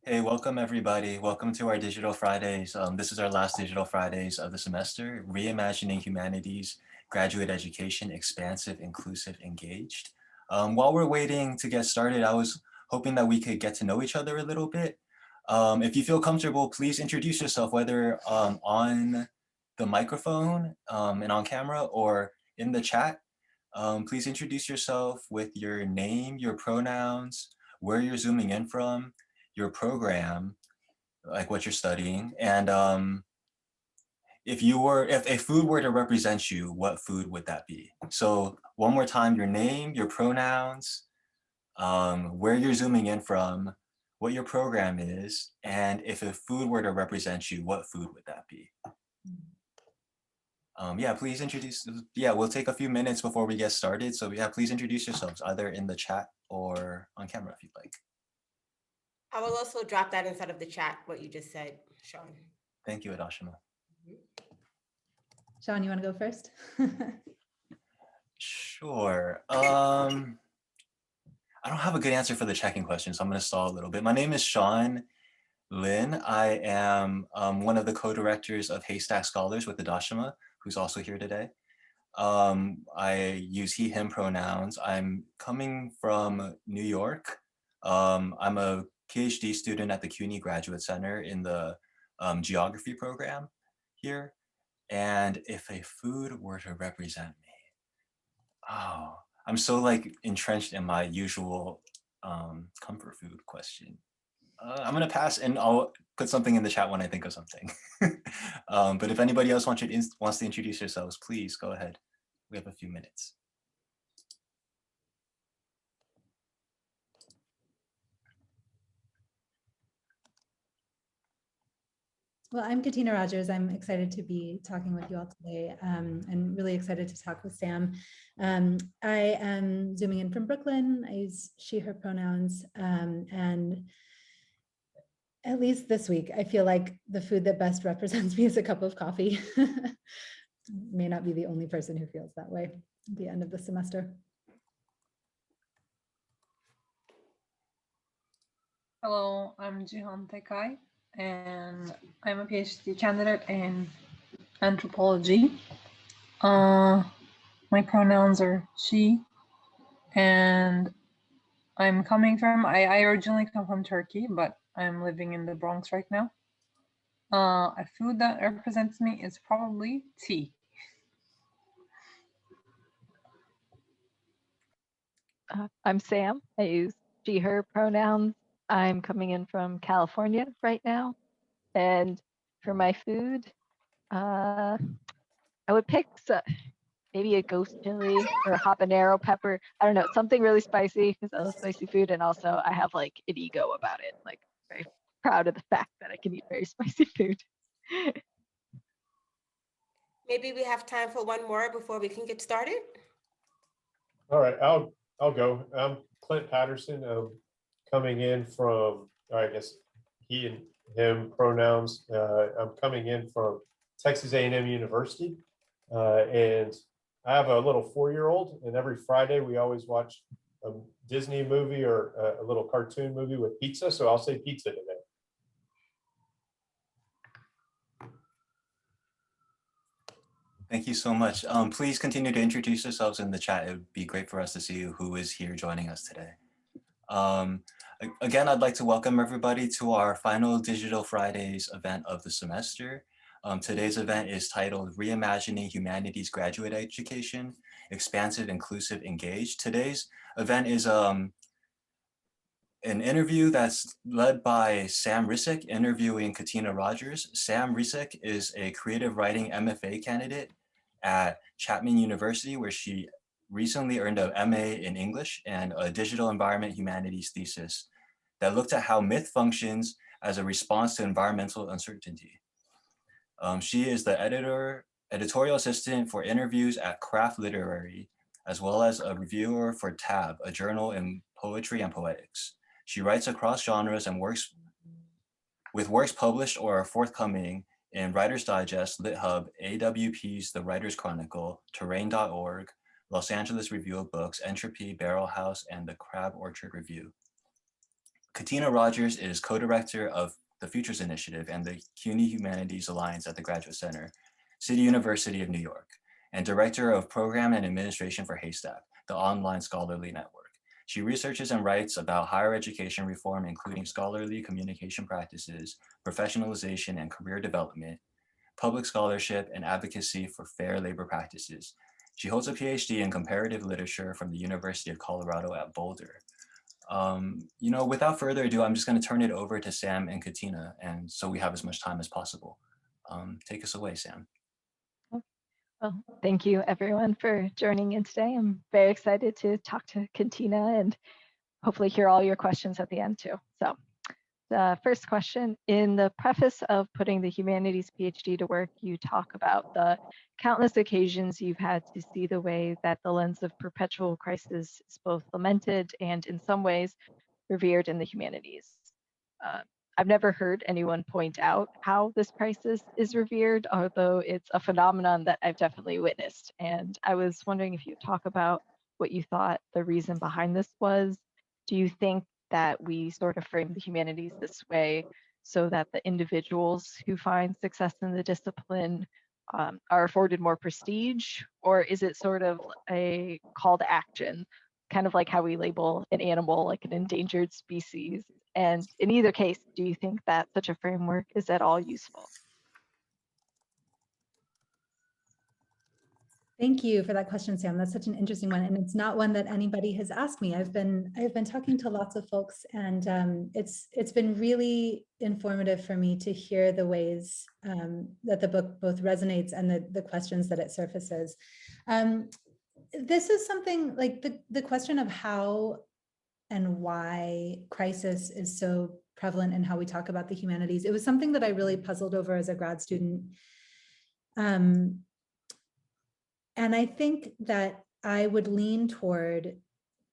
Hey, welcome everybody. Welcome to our Digital Fridays. This is our last Digital Fridays of the semester, Reimagining Humanities, Graduate Education, Expansive, Inclusive, Engaged. While we're waiting to get started, I was hoping that we could get to know each other a little bit. If you feel comfortable, please introduce yourself, whether on the microphone and on camera or in the chat. Please introduce yourself with your name, your pronouns, where you're zooming in from, your program, like what you're studying, and if a food were to represent you, what food would that be? So one more time, your name, your pronouns, where you're zooming in from, what your program is, and if a food were to represent you, what food would that be? Yeah, please introduce, yeah, we'll take a few minutes before we get started. So yeah, please introduce yourselves either in the chat or on camera if you'd like. I will also drop that inside of the chat, what you just said, Sean. Thank you, Adashima. Sean, you want to go first? Sure. I don't have a good answer for the checking question, so I'm going to stall a little bit. My name is Sean Lin. I am one of the co-directors of HASTAC Scholars with Adashima, who's also here today. I use he, him pronouns. I'm coming from New York. I'm a PhD student at the CUNY Graduate Center in the geography program here. And if a food were to represent me, oh, I'm so like entrenched in my usual comfort food question. I'm gonna pass and I'll put something in the chat when I think of something. But if anybody else wants to introduce yourselves, please go ahead. We have a few minutes. Well, I'm Katina Rogers. I'm excited to be talking with you all today and really excited to talk with Sam. I am zooming in from Brooklyn. I use she, her pronouns. And at least this week, I feel like the food that best represents me is a cup of coffee. May not be the only person who feels that way at the end of the semester. Hello, I'm Jihan Tekai, and I'm a PhD candidate in anthropology. My pronouns are she, and I originally come from Turkey, but I'm living in the Bronx right now. A food that represents me is probably tea. I'm Sam. I use she, her pronouns. I'm coming in from California right now. And for my food, I would pick maybe a ghost chili or a habanero pepper. I don't know, something really spicy because I love spicy food. And also I have like an ego about it, like very proud of the fact that I can eat very spicy food. Maybe we have time for one more before we can get started. All right, I'll go. I'm Clint Patterson. Coming in from, I guess, he and him pronouns. I'm coming in from Texas A&M University, and I have a little 4-year-old. And every Friday we always watch a Disney movie or a little cartoon movie with pizza. So I'll say pizza today. Thank you so much. Please continue to introduce yourselves in the chat. It would be great for us to see who is here joining us today. Again, I'd like to welcome everybody to our final Digital Fridays event of the semester. Today's event is titled Reimagining Humanities Graduate Education, Expansive, Inclusive, Engaged. Today's event is an interview that's led by Sam Risak, interviewing Katina Rogers. Sam Risak is a Creative Writing MFA candidate at Chapman University, where she recently earned an MA in English and a Digital Environmental Humanities thesis that looked at how myth functions as a response to environmental uncertainty. She is the editorial assistant for interviews at Craft Literary, as well as a reviewer for Tab, a journal in poetry and poetics. She writes across genres and works published or forthcoming in Writer's Digest, LitHub, AWP's The Writer's Chronicle, Terrain.org, Los Angeles Review of Books, Entropy, Barrelhouse, and the Crab Orchard Review. Katina Rogers is co-director of the Futures Initiative and the CUNY Humanities Alliance at the Graduate Center, City University of New York, and director of Program and Administration for HASTAC, the online scholarly network. She researches and writes about higher education reform, including scholarly communication practices, professionalization and career development, public scholarship, and advocacy for fair labor practices. She holds a PhD in comparative literature from the University of Colorado at Boulder. Without further ado, I'm just going to turn it over to Sam and Katina, and so we have as much time as possible. Take us away, Sam. Well, thank you everyone for joining in today. I'm very excited to talk to Katina and hopefully hear all your questions at the end too. So the first question, in the preface of putting the Humanities PhD to work, you talk about the countless occasions you've had to see the way that the lens of perpetual crisis is both lamented and in some ways revered in the humanities. I've never heard anyone point out how this crisis is revered, although it's a phenomenon that I've definitely witnessed. And I was wondering if you talk about what you thought the reason behind this was. Do you think that we sort of frame the humanities this way so that the individuals who find success in the discipline are afforded more prestige? Or is it sort of a call to action, kind of like how we label an animal like an endangered species? And in either case, do you think that such a framework is at all useful? Thank you for that question, Sam. That's such an interesting one, and it's not one that anybody has asked me. I've been talking to lots of folks, and it's been really informative for me to hear the ways that the book both resonates and the questions that it surfaces. This is something like the question of how and why crisis is so prevalent in how we talk about the humanities. It was something that I really puzzled over as a grad student. And I think that I would lean toward,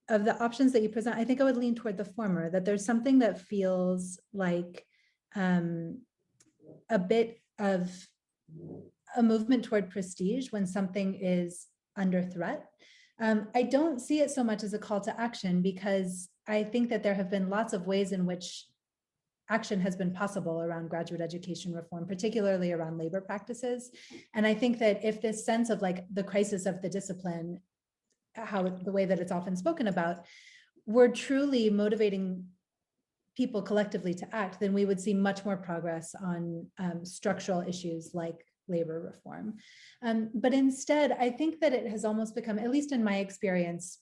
of the options that you present, I think I would lean toward the former, that there's something that feels like a bit of a movement toward prestige when something is under threat. I don't see it so much as a call to action, because I think that there have been lots of ways in which action has been possible around graduate education reform, particularly around labor practices. And I think that if this sense of like the crisis of the discipline, the way that it's often spoken about, were truly motivating people collectively to act, then we would see much more progress on structural issues like labor reform. But instead, I think that it has almost become, at least in my experience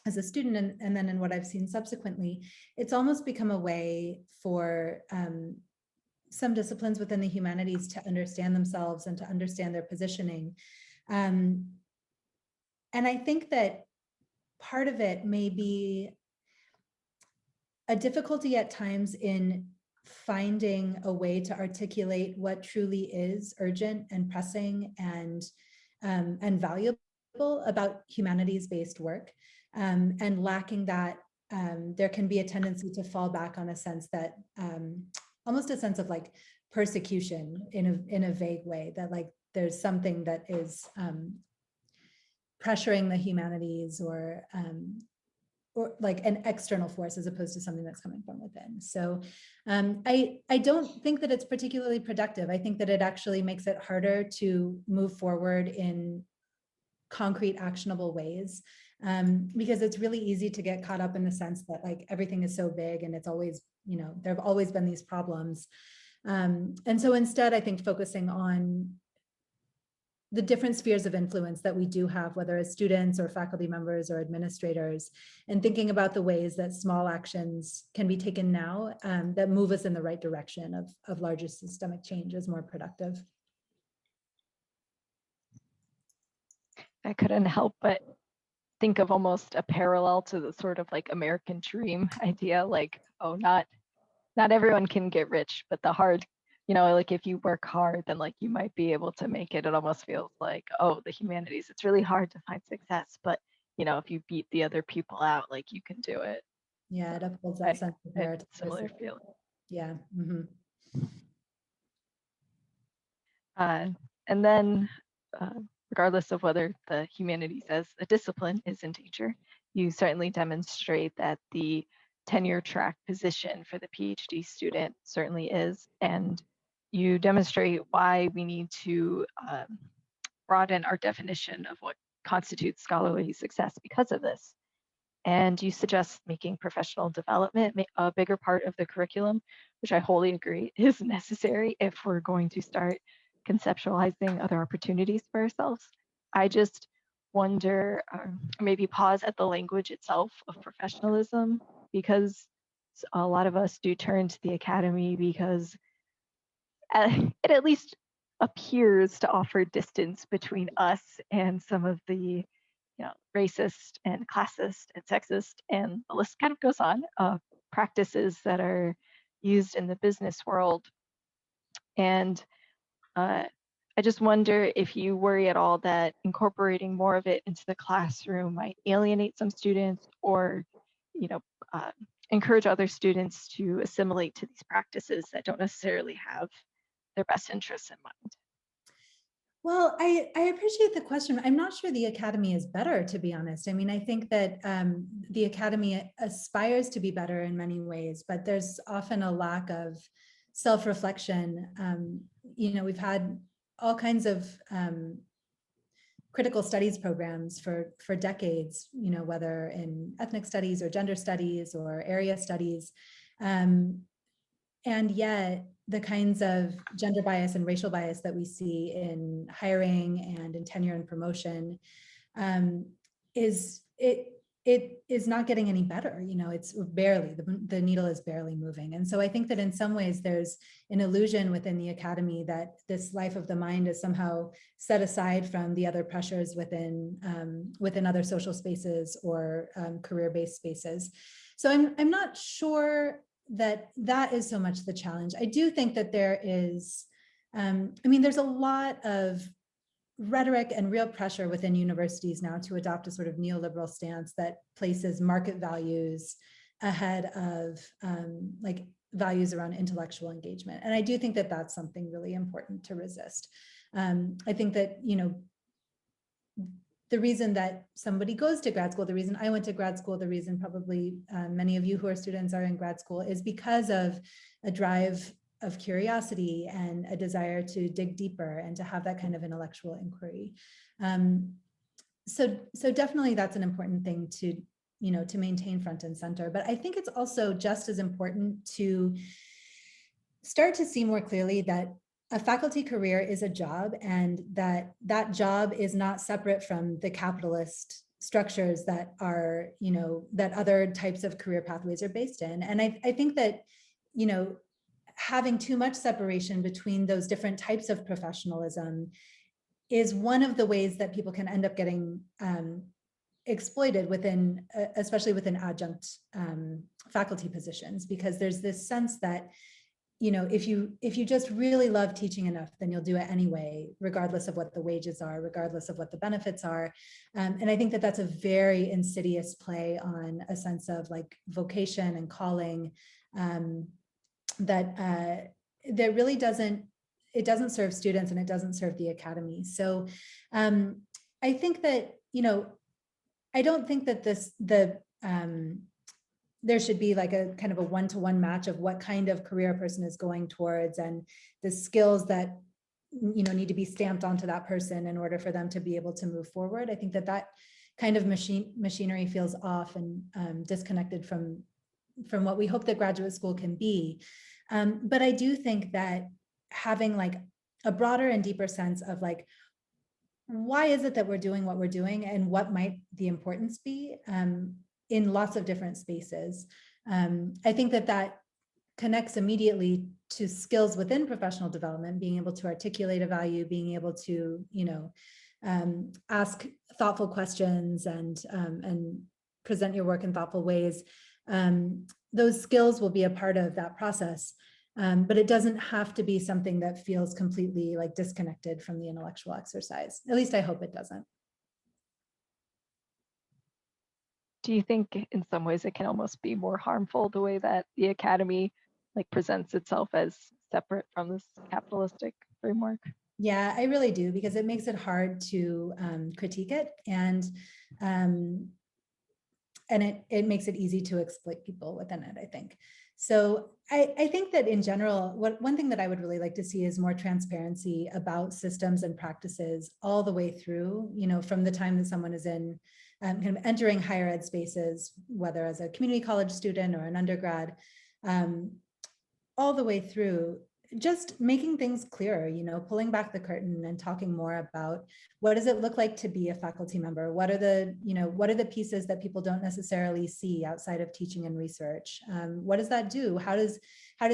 as a student, and then in what I've seen subsequently, it's almost become a way for some disciplines within the humanities to understand themselves and to understand their positioning. And I think that part of it may be a difficulty at times in finding a way to articulate what truly is urgent and pressing and valuable about humanities-based work, and lacking that, there can be a tendency to fall back on a sense that almost a sense of like persecution in a vague way, that like there's something that is pressuring the humanities, or like an external force as opposed to something that's coming from within. So I don't think that it's particularly productive. I think that it actually makes it harder to move forward in concrete, actionable ways, because it's really easy to get caught up in the sense that like everything is so big and it's always, there have always been these problems. And so instead, I think focusing on the different spheres of influence that we do have, whether as students or faculty members or administrators, and thinking about the ways that small actions can be taken now that move us in the right direction of larger systemic change is more productive. I couldn't help but think of almost a parallel to the sort of like American dream idea, like, oh, not everyone can get rich, but the hard, like if you work hard, then like you might be able to make it. It almost feels like, oh, the humanities, it's really hard to find success, but if you beat the other people out, like you can do it. Yeah, it upholds that sense of merit. Similar feeling. Yeah. Mm-hmm. And then, regardless of whether the humanities as a discipline is in danger, you certainly demonstrate that the tenure track position for the PhD student certainly is. And you demonstrate why we need to broaden our definition of what constitutes scholarly success because of this. And you suggest making professional development a bigger part of the curriculum, which I wholly agree is necessary if we're going to start conceptualizing other opportunities for ourselves. I just wonder, maybe pause at the language itself of professionalism, because a lot of us do turn to the academy because it at least appears to offer distance between us and some of the racist and classist and sexist, and the list kind of goes on, practices that are used in the business world. And I just wonder if you worry at all that incorporating more of it into the classroom might alienate some students, or encourage other students to assimilate to these practices that don't necessarily have their best interests in mind. Well, I appreciate the question. I'm not sure the academy is better, to be honest. I mean, I think that the academy aspires to be better in many ways, but there's often a lack of self-reflection. We've had all kinds of critical studies programs for decades, whether in ethnic studies or gender studies or area studies. And yet the kinds of gender bias and racial bias that we see in hiring and in tenure and promotion is not getting any better. It's barely, the needle is barely moving. And so I think that in some ways there's an illusion within the academy that this life of the mind is somehow set aside from the other pressures within other social spaces or career-based spaces. So I'm not sure that is so much the challenge. I do think that there is, there's a lot of rhetoric and real pressure within universities now to adopt a sort of neoliberal stance that places market values ahead of values around intellectual engagement. And I do think that that's something really important to resist. I think that, the reason that somebody goes to grad school, the reason I went to grad school, the reason probably many of you who are students are in grad school is because of a drive of curiosity and a desire to dig deeper and to have that kind of intellectual inquiry. So definitely that's an important thing to maintain front and center. But I think it's also just as important to start to see more clearly that a faculty career is a job, and that job is not separate from the capitalist structures that are, that other types of career pathways are based in. And I think that, having too much separation between those different types of professionalism is one of the ways that people can end up getting exploited within, especially within adjunct faculty positions, because there's this sense that if you just really love teaching enough, then you'll do it anyway, regardless of what the wages are, regardless of what the benefits are. And I think that that's a very insidious play on a sense of vocation and calling that really doesn't serve students, and it doesn't serve the academy. So I think that, I don't think that there should be a kind of a one-to-one match of what kind of career a person is going towards and the skills that need to be stamped onto that person in order for them to be able to move forward. I think that kind of machinery feels off and disconnected from what we hope that graduate school can be. But I do think that having a broader and deeper sense of why is it that we're doing what we're doing, and what might the importance be in lots of different spaces. I think that connects immediately to skills within professional development, being able to articulate a value, being able to, ask thoughtful questions and present your work in thoughtful ways. Those skills will be a part of that process, but it doesn't have to be something that feels completely disconnected from the intellectual exercise. At least I hope it doesn't. Do you think in some ways it can almost be more harmful the way that the academy presents itself as separate from this capitalistic framework? Yeah, I really do, because it makes it hard to critique it. And it makes it easy to exploit people within it, I think. So I think that in general, one thing that I would really like to see is more transparency about systems and practices all the way through, from the time that someone is in kind of entering higher ed spaces, whether as a community college student or an undergrad, all the way through, just making things clearer, pulling back the curtain and talking more about what does it look like to be a faculty member? What are the pieces that people don't necessarily see outside of teaching and research? What does that do? How does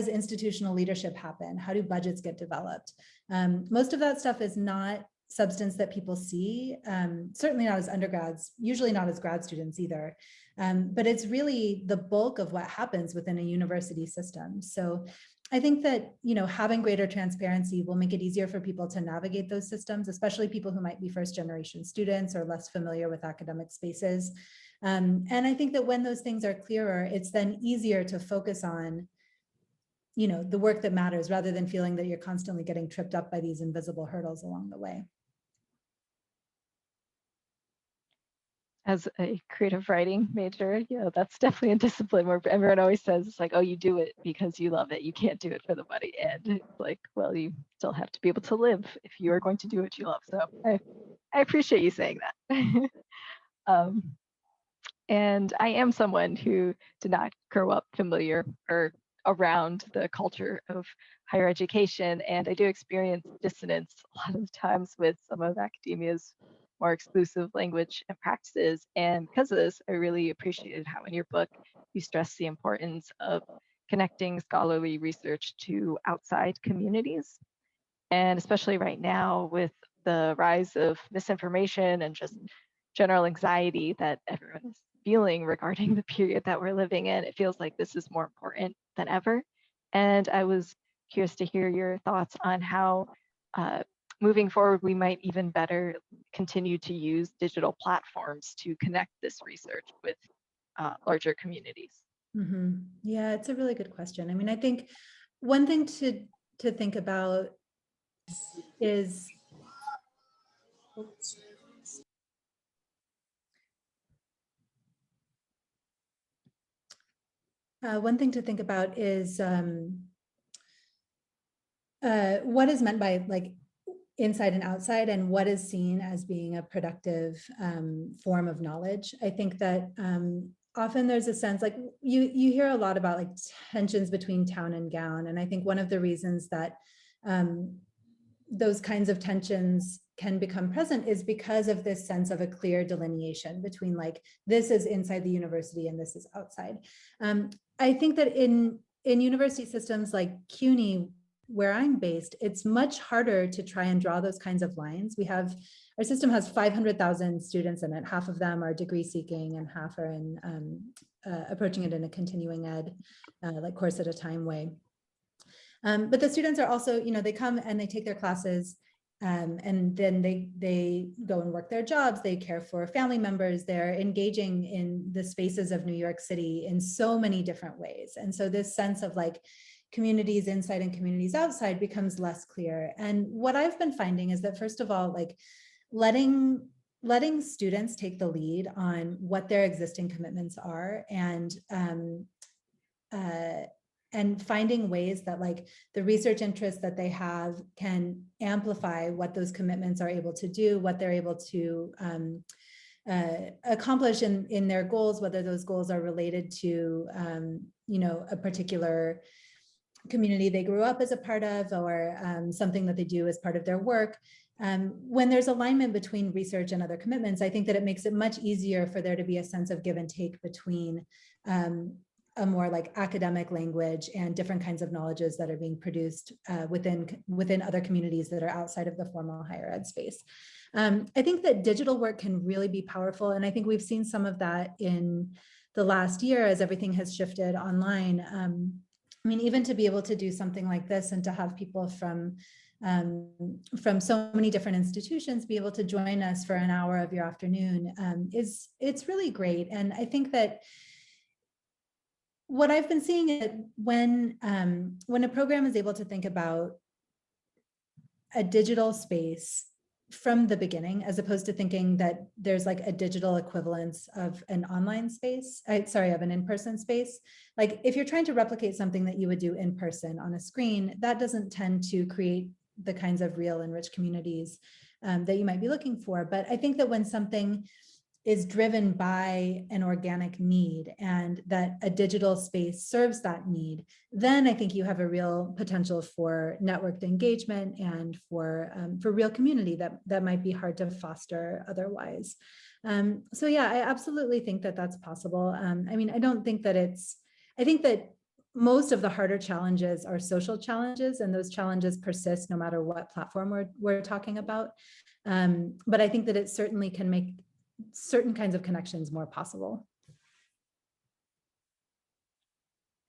institutional leadership happen? How do budgets get developed? Most of that stuff is not substance that people see, certainly not as undergrads, usually not as grad students either. But it's really the bulk of what happens within a university system. So I think that, having greater transparency will make it easier for people to navigate those systems, especially people who might be first generation students or less familiar with academic spaces. And I think that when those things are clearer, it's then easier to focus on, the work that matters rather than feeling that you're constantly getting tripped up by these invisible hurdles along the way. As a creative writing major, that's definitely a discipline where everyone always says it's like, oh, you do it because you love it. You can't do it for the money. And it's like, well, you still have to be able to live if you are going to do what you love. So I appreciate you saying that. And I am someone who did not grow up familiar or around the culture of higher education. And I do experience dissonance a lot of times with some of academia's more exclusive language and practices. And because of this, I really appreciated how in your book, you stress the importance of connecting scholarly research to outside communities. And especially right now with the rise of misinformation and just general anxiety that everyone is feeling regarding the period that we're living in, it feels like this is more important than ever. And I was curious to hear your thoughts on how moving forward, we might even better continue to use digital platforms to connect this research with larger communities. Mm-hmm. Yeah, it's a really good question. I mean, I think one thing to think about is what is meant by like inside and outside, and what is seen as being a productive form of knowledge. I think that often there's a sense like you hear a lot about like tensions between town and gown, and I think one of the reasons that those kinds of tensions can become present is because of this sense of a clear delineation between like this is inside the university and this is outside. I think that in university systems like CUNY, where I'm based, it's much harder to try and draw those kinds of lines. Our system has 500,000 students in it. Half of them are degree seeking and half are in approaching it in a continuing ed, like course at a time way. But the students are also, they come and they take their classes and then they go and work their jobs. They care for family members. They're engaging in the spaces of New York City in so many different ways. And so this sense of like communities inside and communities outside becomes less clear. And what I've been finding is that, first of all, like letting students take the lead on what their existing commitments are, and finding ways that like the research interests that they have can amplify what those commitments are able to do, what they're able to accomplish in their goals, whether those goals are related to a particular community they grew up as a part of, or something that they do as part of their work. When there's alignment between research and other commitments, I think that it makes it much easier for there to be a sense of give and take between a more like academic language and different kinds of knowledges that are being produced within other communities that are outside of the formal higher ed space. I think that digital work can really be powerful. And I think we've seen some of that in the last year as everything has shifted online. I mean, even to be able to do something like this and to have people from so many different institutions be able to join us for an hour of your afternoon it's really great. And I think that what I've been seeing is when a program is able to think about a digital space from the beginning, as opposed to thinking that there's like a digital equivalence of an online space, of an in-person space. Like if you're trying to replicate something that you would do in person on a screen, that doesn't tend to create the kinds of real and rich communities that you might be looking for. But I think that when something is driven by an organic need and that a digital space serves that need, then I think you have a real potential for networked engagement and for real community that might be hard to foster otherwise. So yeah, I absolutely think that that's possible. I mean, I think that most of the harder challenges are social challenges, and those challenges persist no matter what platform we're talking about. But I think that it certainly can make certain kinds of connections more possible.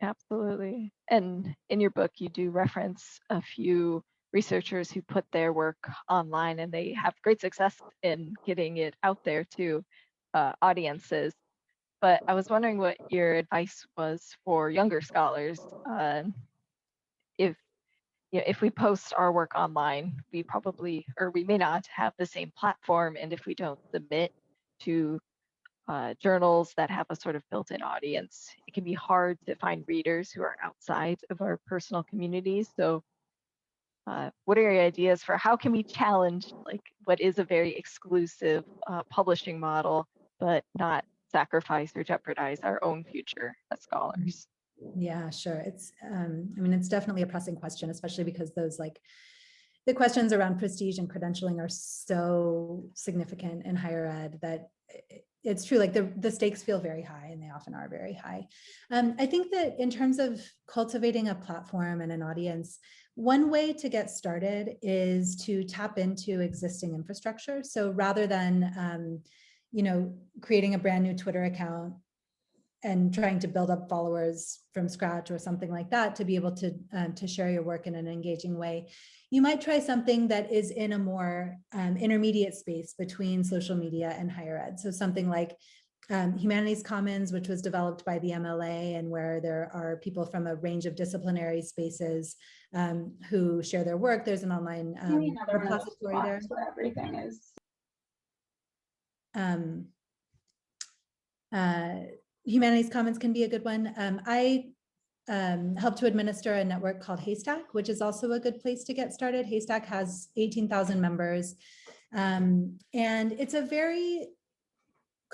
Absolutely. And in your book, you do reference a few researchers who put their work online, and they have great success in getting it out there to audiences. But I was wondering what your advice was for younger scholars. If we post our work online, we probably, or we may not have the same platform. And if we don't submit to journals that have a sort of built-in audience, it can be hard to find readers who are outside of our personal communities. So what are your ideas for how can we challenge like what is a very exclusive publishing model, but not sacrifice or jeopardize our own future as scholars? Yeah, sure. It's, I mean, it's definitely a pressing question, especially because those the questions around prestige and credentialing are so significant in higher ed that it's true, like the stakes feel very high, and they often are very high. I think that in terms of cultivating a platform and an audience, one way to get started is to tap into existing infrastructure. So rather than, creating a brand new Twitter account and trying to build up followers from scratch or something like that to be able to share your work in an engaging way, you might try something that is in a more intermediate space between social media and higher ed. So something like Humanities Commons, which was developed by the MLA, and where there are people from a range of disciplinary spaces who share their work. There's an online repository there. Where everything is. Humanities Commons can be a good one. I help to administer a network called HASTAC, which is also a good place to get started. HASTAC has 18,000 members, and it's a very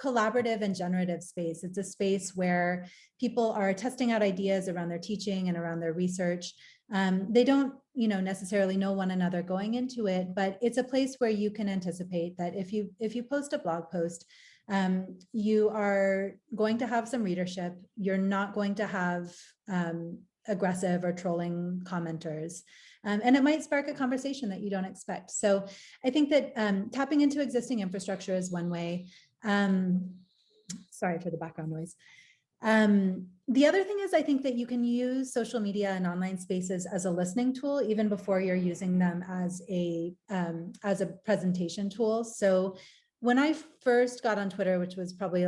collaborative and generative space. It's a space where people are testing out ideas around their teaching and around their research. They don't, necessarily know one another going into it, but it's a place where you can anticipate that if you post a blog post, you are going to have some readership. You're not going to have aggressive or trolling commenters. And it might spark a conversation that you don't expect. So I think that tapping into existing infrastructure is one way. Sorry for the background noise. The other thing is, I think that you can use social media and online spaces as a listening tool, even before you're using them as a presentation tool. So when I first got on Twitter, which was probably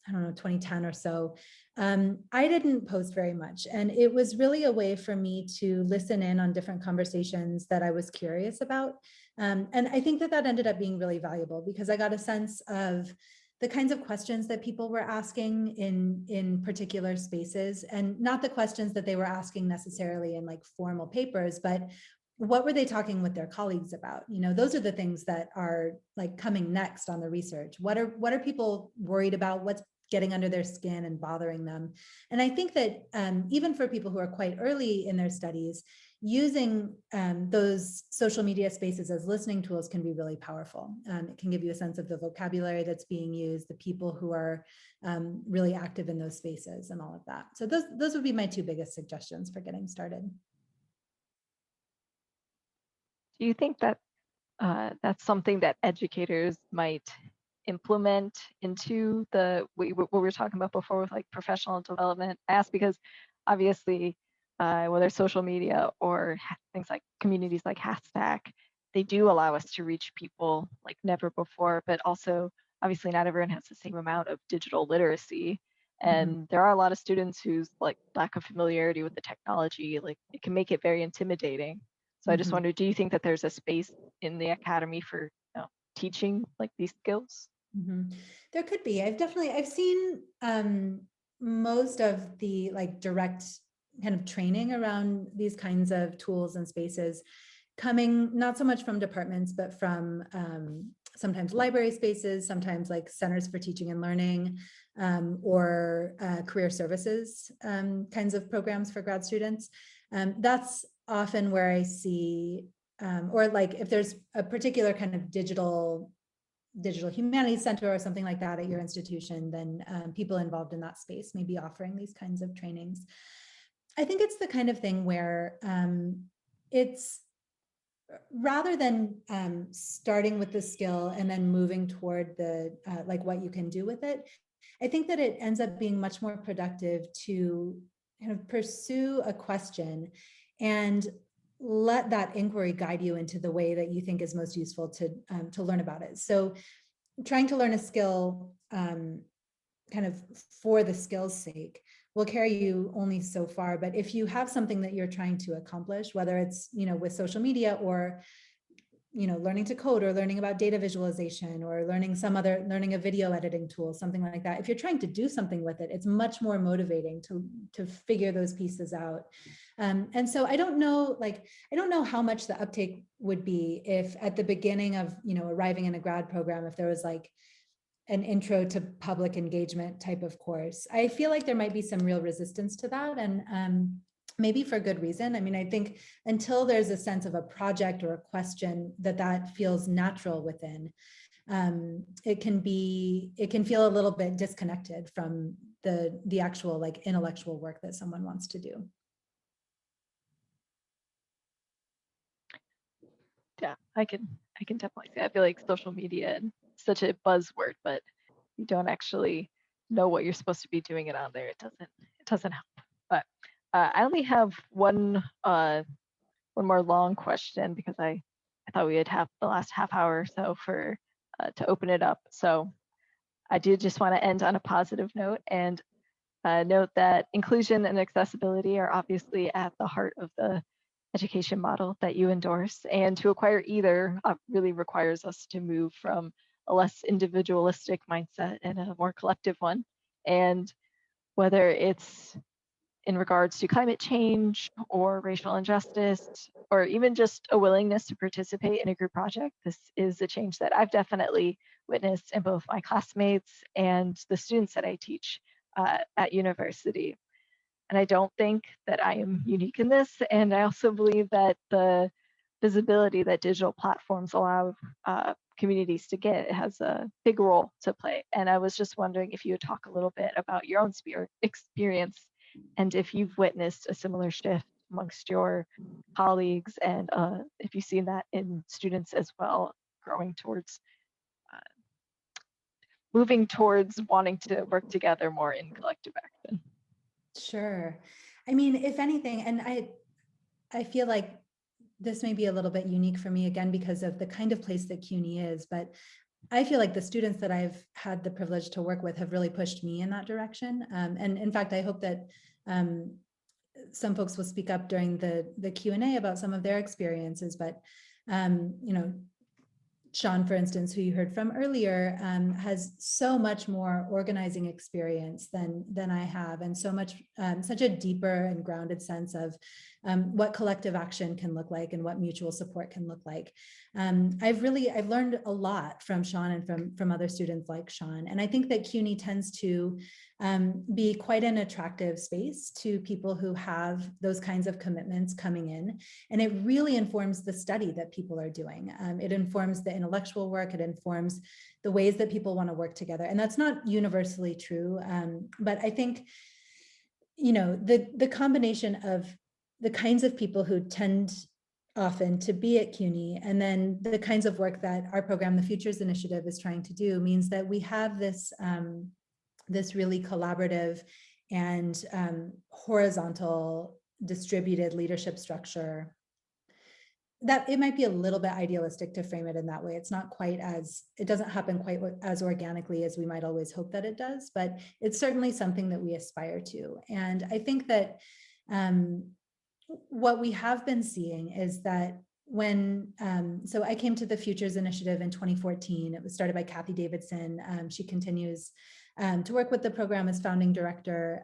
2010 or so, I didn't post very much. And it was really a way for me to listen in on different conversations that I was curious about. And I think that ended up being really valuable, because I got a sense of the kinds of questions that people were asking in particular spaces, and not the questions that they were asking necessarily in formal papers, but what were they talking with their colleagues about? Those are the things that are coming next on the research. What are people worried about? What's getting under their skin and bothering them? And I think that even for people who are quite early in their studies, using those social media spaces as listening tools can be really powerful. It can give you a sense of the vocabulary that's being used, the people who are really active in those spaces, and all of that. So those would be my two biggest suggestions for getting started. Do you think that that's something that educators might implement into what we were talking about before with professional development? I ask because obviously, whether social media or things like communities like HASTAC, they do allow us to reach people like never before, but also obviously not everyone has the same amount of digital literacy. And there are a lot of students whose lack of familiarity with the technology, it can make it very intimidating. So I just wonder, do you think that there's a space in the academy for teaching like these skills? Mhm. There could be. I've seen most of the like direct kind of training around these kinds of tools and spaces coming not so much from departments, but from sometimes library spaces, sometimes like centers for teaching and learning, or career services kinds of programs for grad students. That's often where I see, or like if there's a particular kind of digital humanities center or something like that at your institution, then people involved in that space may be offering these kinds of trainings. I think it's the kind of thing where it's rather than starting with the skill and then moving toward the like what you can do with it, I think that it ends up being much more productive to kind of pursue a question and let that inquiry guide you into the way that you think is most useful to learn about it. So trying to learn a skill kind of for the skill's sake will carry you only so far. But if you have something that you're trying to accomplish, whether it's, with social media or, learning to code or learning about data visualization or learning a video editing tool, something like that. If you're trying to do something with it, it's much more motivating to figure those pieces out. And so I don't know how much the uptake would be if at the beginning of, arriving in a grad program, if there was like an intro to public engagement type of course. I feel like there might be some real resistance to that, and maybe for good reason. I mean, I think until there's a sense of a project or a question that feels natural within, it can feel a little bit disconnected from the actual like intellectual work that someone wants to do. Yeah, I can definitely say I feel like social media is such a buzzword, but you don't actually know what you're supposed to be doing it on there. It doesn't help. But I only have one more long question because I thought we would have the last half hour or so for to open it up. So I do just want to end on a positive note and note that inclusion and accessibility are obviously at the heart of the education model that you endorse, and to acquire either really requires us to move from a less individualistic mindset and a more collective one. And whether it's in regards to climate change or racial injustice, or even just a willingness to participate in a group project, this is a change that I've definitely witnessed in both my classmates and the students that I teach at university. And I don't think that I am unique in this. And I also believe that the visibility that digital platforms allow communities to get has a big role to play. And I was just wondering if you would talk a little bit about your own experience and if you've witnessed a similar shift amongst your colleagues, and if you've seen that in students as well, growing towards moving towards wanting to work together more in collective action. Sure. I mean, if anything, and I feel like this may be a little bit unique for me again because of the kind of place that CUNY is, but I feel like the students that I've had the privilege to work with have really pushed me in that direction. And in fact, I hope that some folks will speak up during the Q&A about some of their experiences, but Sean, for instance, who you heard from earlier, has so much more organizing experience than I have, and so much, such a deeper and grounded sense of what collective action can look like and what mutual support can look like. I've learned a lot from Sean and from other students like Sean, and I think that CUNY tends to be quite an attractive space to people who have those kinds of commitments coming in, and it really informs the study that people are doing. It informs the intellectual work, it informs the ways that people want to work together, and that's not universally true, but I think the combination of the kinds of people who tend often to be at CUNY and then the kinds of work that our program, the Futures Initiative, is trying to do means that we have this this really collaborative and horizontal distributed leadership structure that it might be a little bit idealistic to frame it in that way. It's not quite it doesn't happen quite as organically as we might always hope that it does, but it's certainly something that we aspire to. And I think that what we have been seeing is that so I came to the Futures Initiative in 2014. It was started by Kathy Davidson. She continues to work with the program as founding director.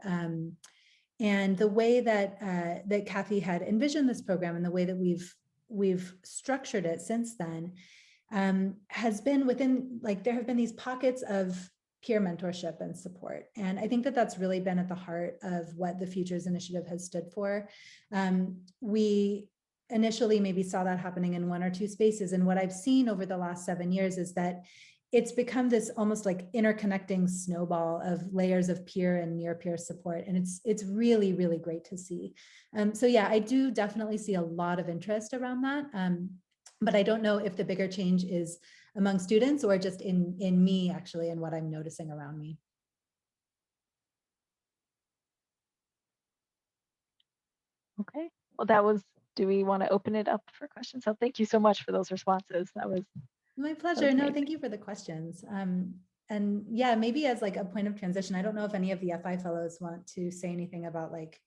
And the way that that Kathy had envisioned this program and the way that we've structured it since then has been within, like, there have been these pockets of peer mentorship and support. And I think that that's really been at the heart of what the Futures Initiative has stood for. We initially maybe saw that happening in one or two spaces. And what I've seen over the last 7 years is that it's become this almost like interconnecting snowball of layers of peer and near peer support. And it's really, really great to see. So yeah, I do definitely see a lot of interest around that. But I don't know if the bigger change is among students or just in me actually, and what I'm noticing around me. Okay, well, do we want to open it up for questions? So thank you so much for those responses. That was my pleasure. No, thank you for the questions. And yeah, maybe as like a point of transition, I don't know if any of the FI fellows want to say anything about like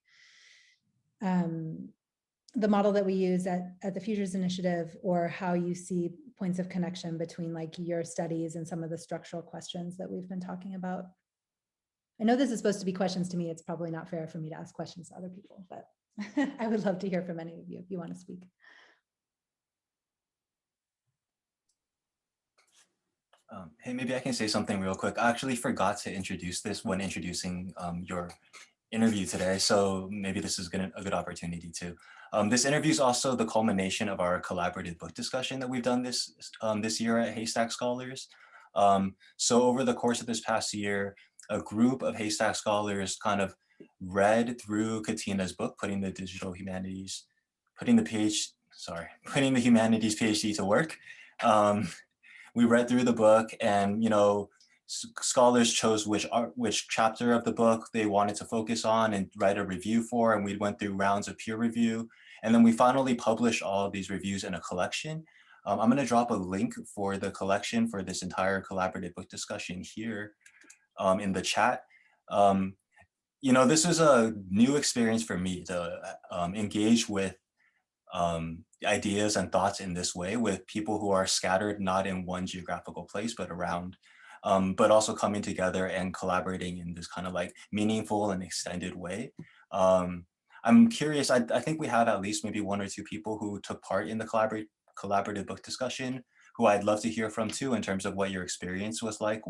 the model that we use at the Futures Initiative, or how you see points of connection between like your studies and some of the structural questions that we've been talking about. I know this is supposed to be questions to me. It's probably not fair for me to ask questions to other people, but I would love to hear from any of you if you want to speak. Hey, maybe I can say something real quick. I actually forgot to introduce this when introducing your interview today, so maybe this is a good opportunity too. This interview is also the culmination of our collaborative book discussion that we've done this year at HASTAC Scholars. So over the course of this past year, a group of HASTAC scholars kind of read through Katina's book, putting the Humanities PhD to work. We read through the book, and scholars chose which chapter of the book they wanted to focus on and write a review for, and we went through rounds of peer review, and then we finally published all of these reviews in a collection. I'm going to drop a link for the collection for this entire collaborative book discussion here in the chat. This was a new experience for me to engage with ideas and thoughts in this way with people who are scattered not in one geographical place but around, but also coming together and collaborating in this kind of like meaningful and extended way. I'm curious, I think we have at least maybe one or two people who took part in the collaborative book discussion who I'd love to hear from too, in terms of what your experience was like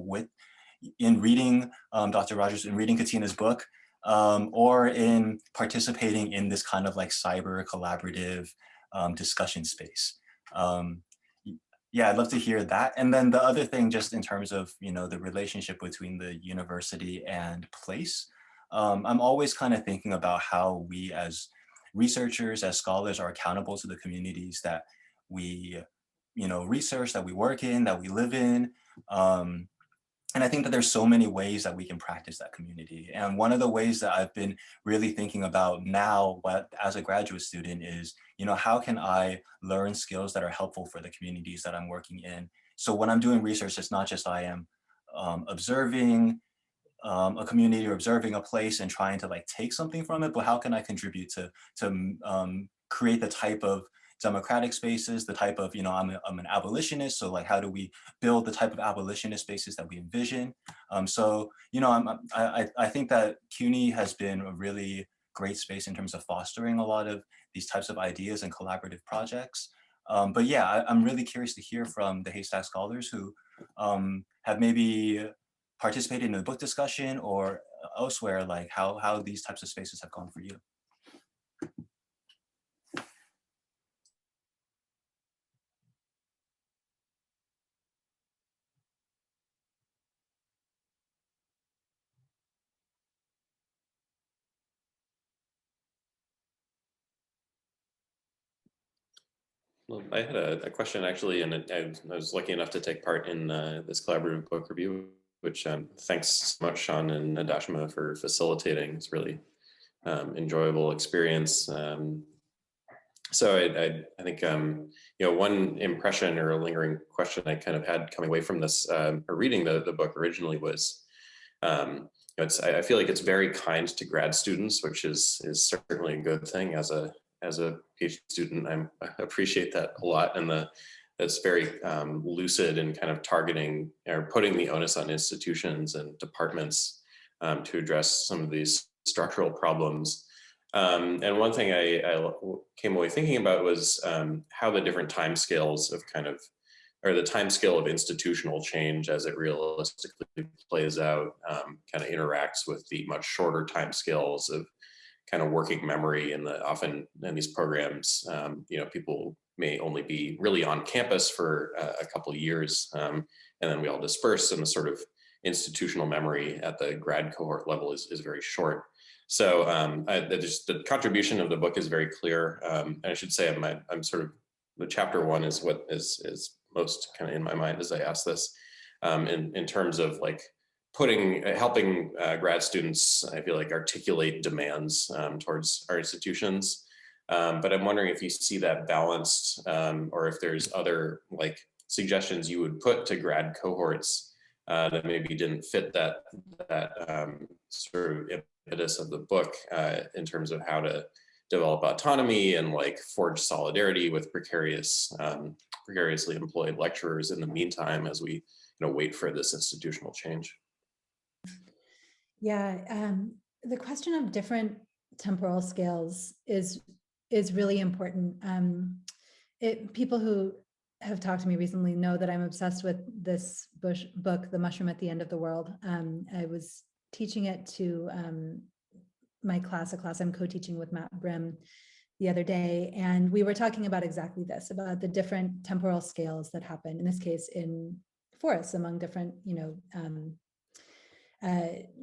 in reading Dr. Rogers, in reading Katina's book, or in participating in this kind of like cyber collaborative discussion space. Yeah, I'd love to hear that. And then the other thing, just in terms of the relationship between the university and place, I'm always kind of thinking about how we as researchers, as scholars, are accountable to the communities that we research, that we work in, that we live in. And I think that there's so many ways that we can practice that community. And one of the ways that I've been really thinking about now, as a graduate student, is, how can I learn skills that are helpful for the communities that I'm working in? So when I'm doing research, it's not just I am observing a community or observing a place and trying to like take something from it, but how can I contribute to create the type of democratic spaces, the type of, I'm an abolitionist, so like how do we build the type of abolitionist spaces that we envision? So, I think that CUNY has been a really great space in terms of fostering a lot of these types of ideas and collaborative projects. But yeah, I'm really curious to hear from the HASTAC scholars who have maybe participated in the book discussion or elsewhere, like how these types of spaces have gone for you. Well, I had a question actually, and I was lucky enough to take part in this collaborative book review, which thanks so much, Sean and Adashma, for facilitating. It's really enjoyable experience. So I think, one impression or a lingering question I kind of had coming away from this, or reading the book originally was, I feel like it's very kind to grad students, which is certainly a good thing as a as a PhD student, I appreciate that a lot, and that's very lucid and kind of targeting or putting the onus on institutions and departments to address some of these structural problems. And one thing I came away thinking about was how the different timescales of or the timescale of institutional change as it realistically plays out kind of interacts with the much shorter timescales of kind of working memory. And often in these programs, people may only be really on campus for a couple of years, and then we all disperse, and the sort of institutional memory at the grad cohort level is very short. So the contribution of the book is very clear. And I should say I'm sort of, the chapter one is what is most kind of in my mind as I ask this, in terms of like helping grad students, I feel like, articulate demands towards our institutions. But I'm wondering if you see that balanced, or if there's other like suggestions you would put to grad cohorts that maybe didn't fit that sort of impetus of the book in terms of how to develop autonomy and like forge solidarity with precariously employed lecturers in the meantime as we wait for this institutional change. Yeah, the question of different temporal scales is really important. People who have talked to me recently know that I'm obsessed with this book, The Mushroom at the End of the World. I was teaching it to a class I'm co-teaching with Matt Brim the other day, and we were talking about exactly this, about the different temporal scales that happen, in this case in forests, among different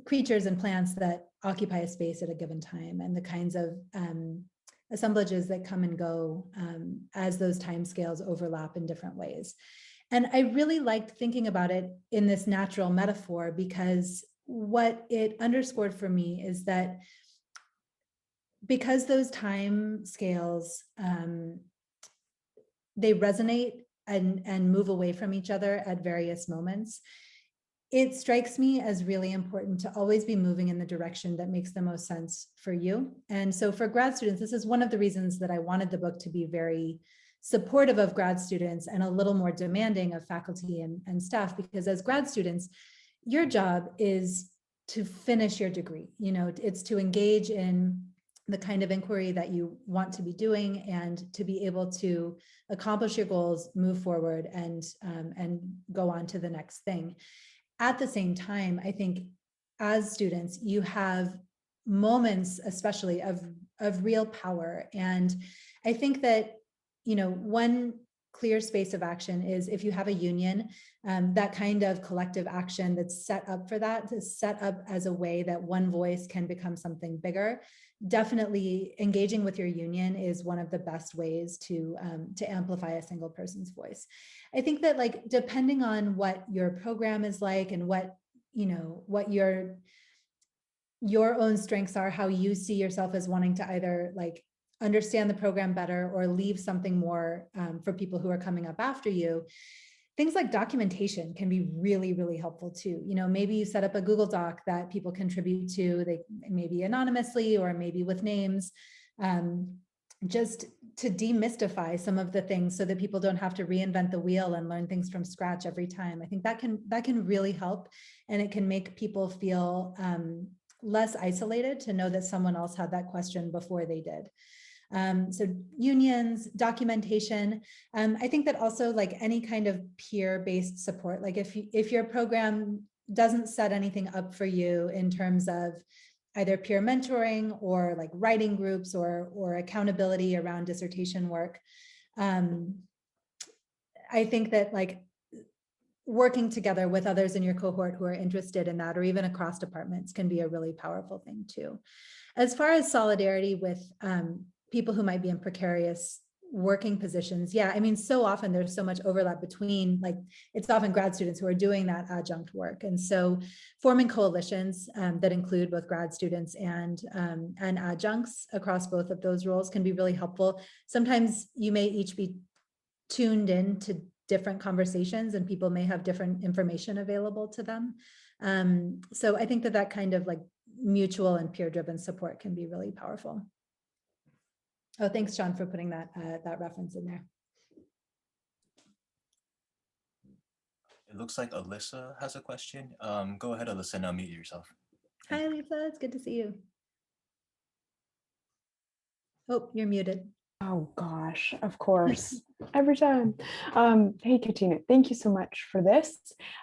creatures and plants that occupy a space at a given time, and the kinds of assemblages that come and go as those time scales overlap in different ways. And I really liked thinking about it in this natural metaphor, because what it underscored for me is that because those time scales, they resonate and move away from each other at various moments, it strikes me as really important to always be moving in the direction that makes the most sense for you. And so for grad students, this is one of the reasons that I wanted the book to be very supportive of grad students and a little more demanding of faculty and staff, because as grad students, your job is to finish your degree. It's to engage in the kind of inquiry that you want to be doing and to be able to accomplish your goals, move forward, and go on to the next thing. At the same time, I think as students, you have moments, especially of real power. And I think that, one clear space of action is if you have a union, that kind of collective action that's set up for that, to set up as a way that one voice can become something bigger. Definitely engaging with your union is one of the best ways to amplify a single person's voice. I think that, like, depending on what your program is like and what your own strengths are, how you see yourself as wanting to either like understand the program better or leave something more for people who are coming up after you. Things like documentation can be really, really helpful too. Maybe you set up a Google Doc that people contribute to, they maybe anonymously or maybe with names, just to demystify some of the things so that people don't have to reinvent the wheel and learn things from scratch every time. I think that can really help, and it can make people feel less isolated to know that someone else had that question before they did. So unions, documentation. I think that also, like, any kind of peer-based support, like if your program doesn't set anything up for you in terms of either peer mentoring or like writing groups or accountability around dissertation work, I think that like working together with others in your cohort who are interested in that, or even across departments, can be a really powerful thing too. As far as solidarity with people who might be in precarious working positions, yeah, I mean, so often there's so much overlap between, like, it's often grad students who are doing that adjunct work. And so forming coalitions that include both grad students and adjuncts across both of those roles can be really helpful. Sometimes you may each be tuned in to different conversations and people may have different information available to them. So I think that kind of like mutual and peer-driven support can be really powerful. Oh, thanks, Sean, for putting that that reference in there. It looks like Alyssa has a question. Go ahead, Alyssa, and unmute yourself. Hi, Lisa. It's good to see you. Oh, you're muted. Oh gosh, of course, every time. Hey, Katina, thank you so much for this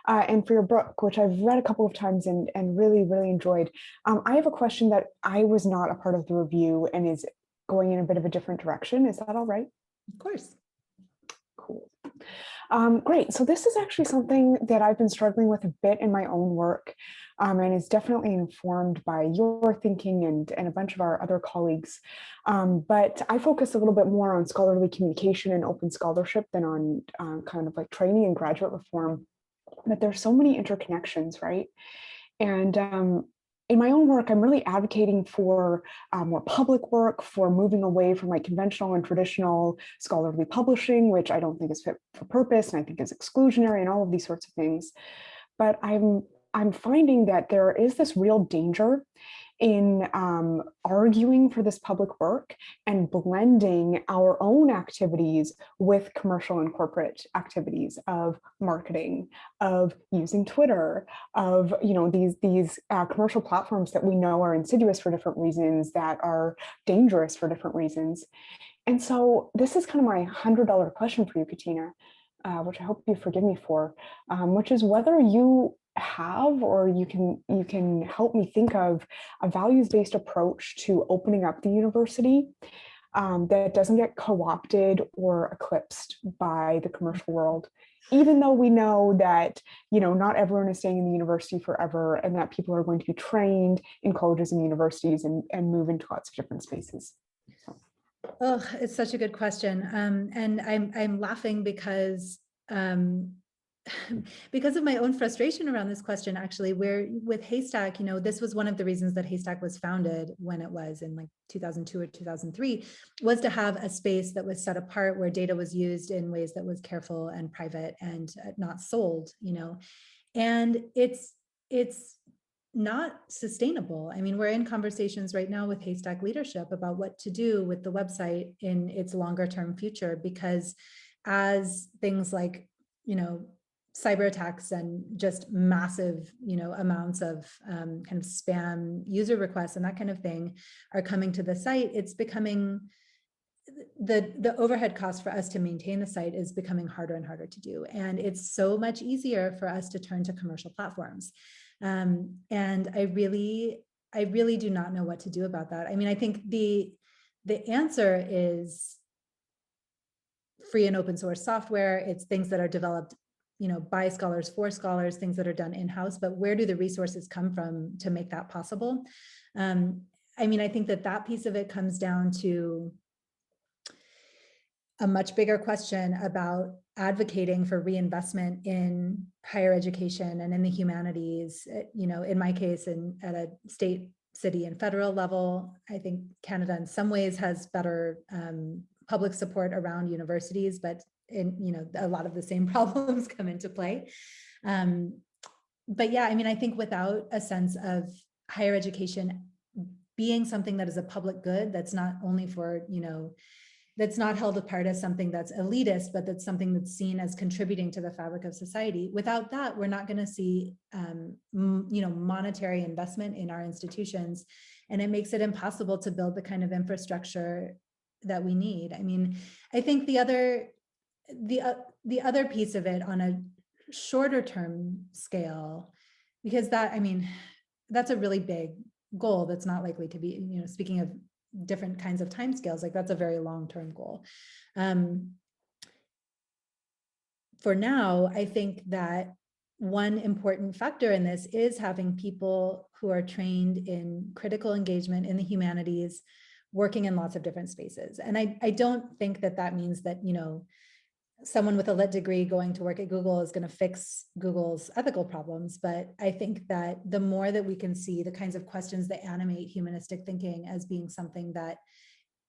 and for your book, which I've read a couple of times and really, really enjoyed. I have a question that I was not a part of the review and is going in a bit of a different direction. Is that all right? Of course. Cool. Great. So this is actually something that I've been struggling with a bit in my own work, and is definitely informed by your thinking and a bunch of our other colleagues. But I focus a little bit more on scholarly communication and open scholarship than on kind of like training and graduate reform. But there's so many interconnections, right? And in my own work, I'm really advocating for more public work, for moving away from like conventional and traditional scholarly publishing, which I don't think is fit for purpose and I think is exclusionary and all of these sorts of things. But I'm finding that there is this real danger in arguing for this public work and blending our own activities with commercial and corporate activities of marketing, of using Twitter, of these commercial platforms that we know are insidious for different reasons, that are dangerous for different reasons. And so this is kind of my $100 question for you, Katina, which I hope you forgive me for, which is whether you have, or you can help me think of a values-based approach to opening up the university that doesn't get co-opted or eclipsed by the commercial world, even though we know that not everyone is staying in the university forever and that people are going to be trained in colleges and universities and move into lots of different spaces. Oh, it's such a good question. And I'm laughing because because of my own frustration around this question, actually, where with HASTAC, this was one of the reasons that HASTAC was founded when it was in like 2002 or 2003, was to have a space that was set apart where data was used in ways that was careful and private and not sold, and it's not sustainable. I mean, we're in conversations right now with HASTAC leadership about what to do with the website in its longer term future, because as things like, cyber attacks and just massive, amounts of kind of spam user requests and that kind of thing are coming to the site, it's becoming, the overhead cost for us to maintain the site is becoming harder and harder to do. And it's so much easier for us to turn to commercial platforms. And I really do not know what to do about that. I mean, I think the answer is free and open source software. It's things that are developed by scholars for scholars, things that are done in-house, but where do the resources come from to make that possible? I mean, I think that piece of it comes down to a much bigger question about advocating for reinvestment in higher education and in the humanities. In my case, at a state, city, and federal level, I think Canada in some ways has better public support around universities, but a lot of the same problems come into play. But yeah, I mean, I think without a sense of higher education being something that is a public good, that's not only for, that's not held apart as something that's elitist, but that's something that's seen as contributing to the fabric of society. Without that, we're not going to see, monetary investment in our institutions, and it makes it impossible to build the kind of infrastructure that we need. I mean, I think the other piece of it on a shorter term scale, because that's a really big goal that's not likely to be, speaking of different kinds of timescales, like that's a very long-term goal. For now, I think that one important factor in this is having people who are trained in critical engagement in the humanities, working in lots of different spaces. And I don't think that means that, someone with a lit degree going to work at Google is going to fix Google's ethical problems. But I think that the more that we can see the kinds of questions that animate humanistic thinking as being something that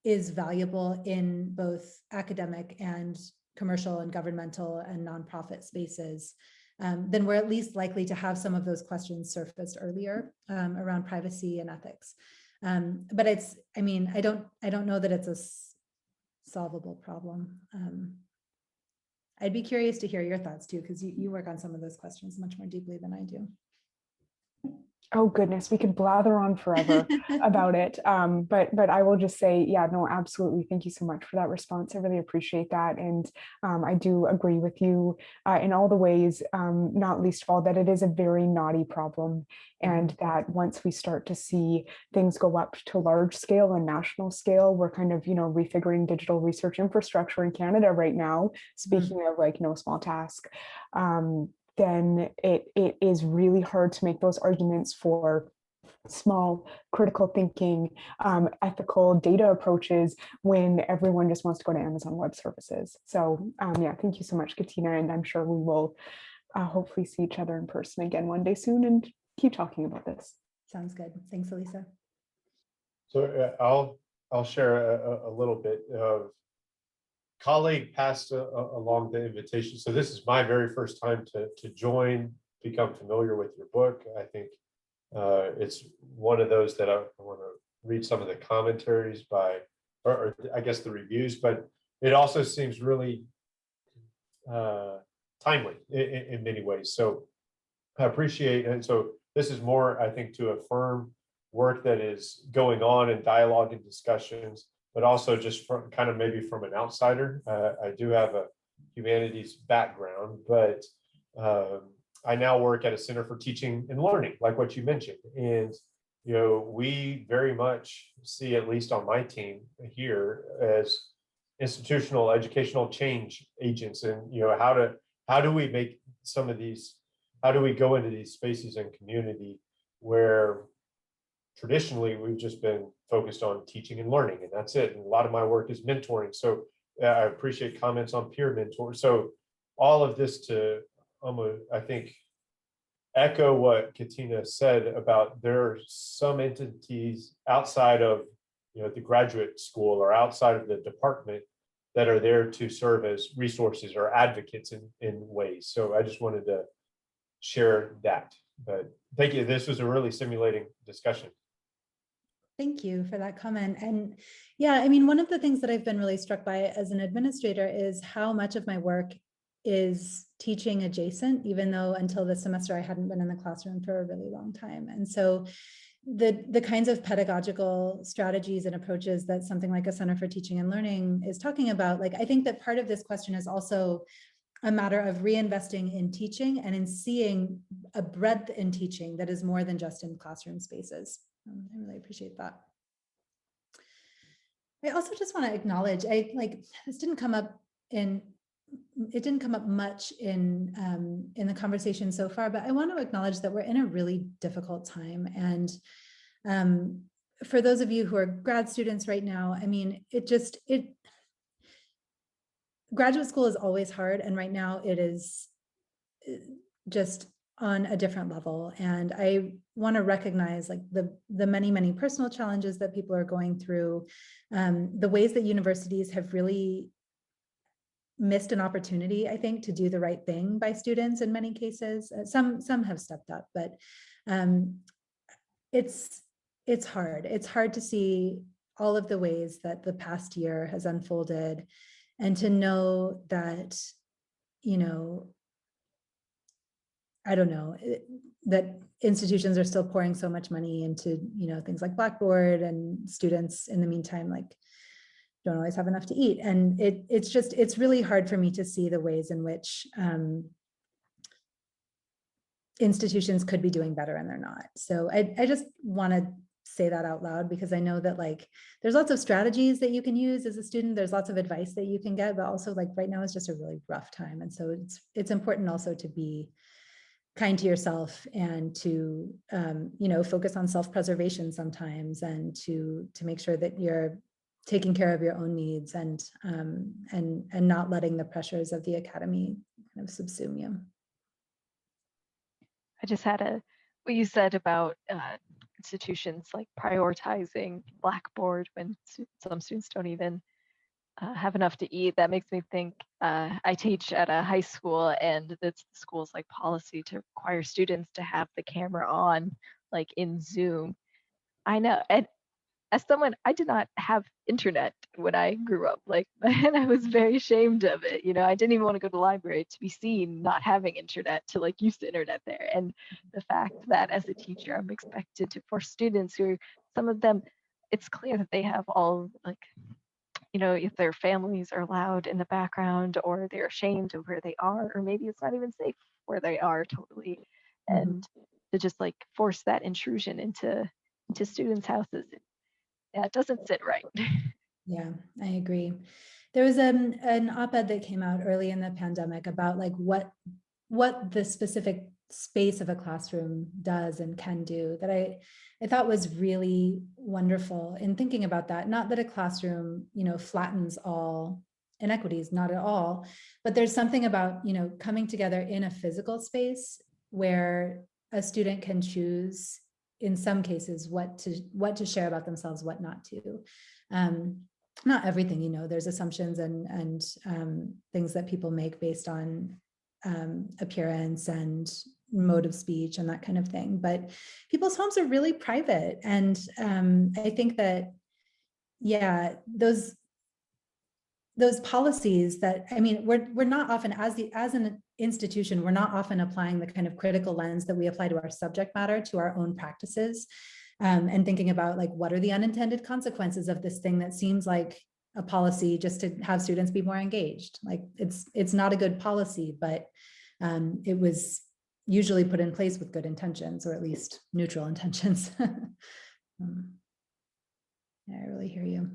is valuable in both academic and commercial and governmental and nonprofit spaces, then we're at least likely to have some of those questions surfaced earlier around privacy and ethics. But I don't know that it's solvable problem. I'd be curious to hear your thoughts too, because you work on some of those questions much more deeply than I do. Oh goodness, we could blather on forever about it. But I will just say, yeah, no, absolutely. Thank you so much for that response. I really appreciate that. And I do agree with you in all the ways, not least of all, that it is a very knotty problem. And that once we start to see things go up to large scale and national scale, we're kind of, refiguring digital research infrastructure in Canada right now, speaking of like no small task. Then it is really hard to make those arguments for small critical thinking, ethical data approaches when everyone just wants to go to Amazon Web Services. So yeah, thank you so much, Katina, and I'm sure we will hopefully see each other in person again one day soon and keep talking about this. Sounds good. Thanks, Elisa. So I'll share a little bit of colleague passed along the invitation. So this is my very first time to join, become familiar with your book. I think it's one of those that I want to read some of the commentaries by, or I guess the reviews, but it also seems really timely in many ways. So I appreciate, and so this is more, I think, to affirm work that is going on in dialogue and discussions, but also just from kind of maybe from an outsider. I do have a humanities background, but I now work at a Center for Teaching and Learning, like what you mentioned. And, we very much see, at least on my team here, as institutional educational change agents. And, how do we make some of these, how do we go into these spaces and community where traditionally we've just been focused on teaching and learning, and that's it. And a lot of my work is mentoring. So I appreciate comments on peer mentors. So all of this to, I think, echo what Katina said about there are some entities outside of, the graduate school or outside of the department that are there to serve as resources or advocates in ways. So I just wanted to share that. But thank you. This was a really stimulating discussion. Thank you for that comment. And yeah, I mean, one of the things that I've been really struck by as an administrator is how much of my work is teaching adjacent, even though until this semester I hadn't been in the classroom for a really long time. And so the kinds of pedagogical strategies and approaches that something like a Center for Teaching and Learning is talking about, like, I think that part of this question is also a matter of reinvesting in teaching and in seeing a breadth in teaching that is more than just in classroom spaces. I really appreciate that. I also just want to acknowledge, this didn't come up much in the conversation so far, but I want to acknowledge that we're in a really difficult time. And for those of you who are grad students right now, I mean, graduate school is always hard, and right now it is just on a different level. And I want to recognize like the many personal challenges that people are going through, the ways that universities have really missed an opportunity, I think, to do the right thing by students in many cases. Some have stepped up, but it's hard. It's hard to see all of the ways that the past year has unfolded, and to know that, I don't know, that institutions are still pouring so much money into, things like Blackboard, and students in the meantime, like, don't always have enough to eat. And it's really hard for me to see the ways in which institutions could be doing better and they're not. So I just want to say that out loud, because I know that like there's lots of strategies that you can use as a student. There's lots of advice that you can get, but also like right now is just a really rough time. And so it's important also to be kind to yourself and to focus on self-preservation sometimes, and to make sure that you're taking care of your own needs, and not letting the pressures of the academy kind of subsume you. I just had what you said about institutions like prioritizing Blackboard when some students don't even have enough to eat. That makes me think, I teach at a high school, and it's the school's like policy to require students to have the camera on, like in Zoom. I know, and as someone, I did not have internet when I grew up, like, and I was very ashamed of it. You know, I didn't even want to go to the library to be seen not having internet, to like use the internet there. And the fact that as a teacher, I'm expected to, for students who, some of them, it's clear that they have all like, you know, if their families are loud in the background or they're ashamed of where they are, or maybe it's not even safe where they are totally. And to just like force that intrusion into students' houses, yeah, it doesn't sit right. Yeah, I agree. There was an op-ed that came out early in the pandemic about like what the specific space of a classroom does and can do that I thought was really wonderful in thinking about that. Not that a classroom, you know, flattens all inequities, not at all, but there's something about, you know, coming together in a physical space where a student can choose in some cases what to share about themselves, what not to. Not everything, you know, there's assumptions and things that people make based on appearance and mode of speech and that kind of thing. But people's homes are really private. And I think that, yeah, those policies that, I mean, we're not often, as an institution, we're not often applying the kind of critical lens that we apply to our subject matter to our own practices, and thinking about like, what are the unintended consequences of this thing that seems like a policy just to have students be more engaged. Like it's not a good policy, but it was usually put in place with good intentions, or at least neutral intentions. Yeah, I really hear you.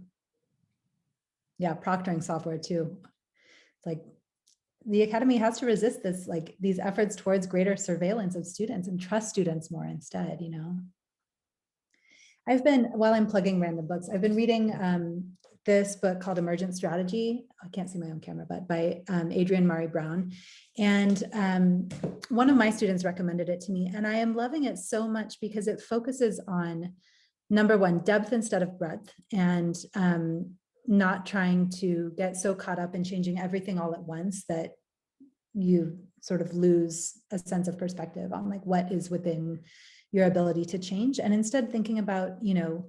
Yeah, proctoring software too. It's like the academy has to resist this, like these efforts towards greater surveillance of students and trust students more instead, you know. I've been, while I'm plugging random books, I've been reading this book called Emergent Strategy. I can't see my own camera, but by Adrienne Mari Brown. And one of my students recommended it to me, and I am loving it so much because it focuses on, number one, depth instead of breadth, and not trying to get so caught up in changing everything all at once that you sort of lose a sense of perspective on like what is within your ability to change, and instead thinking about, you know,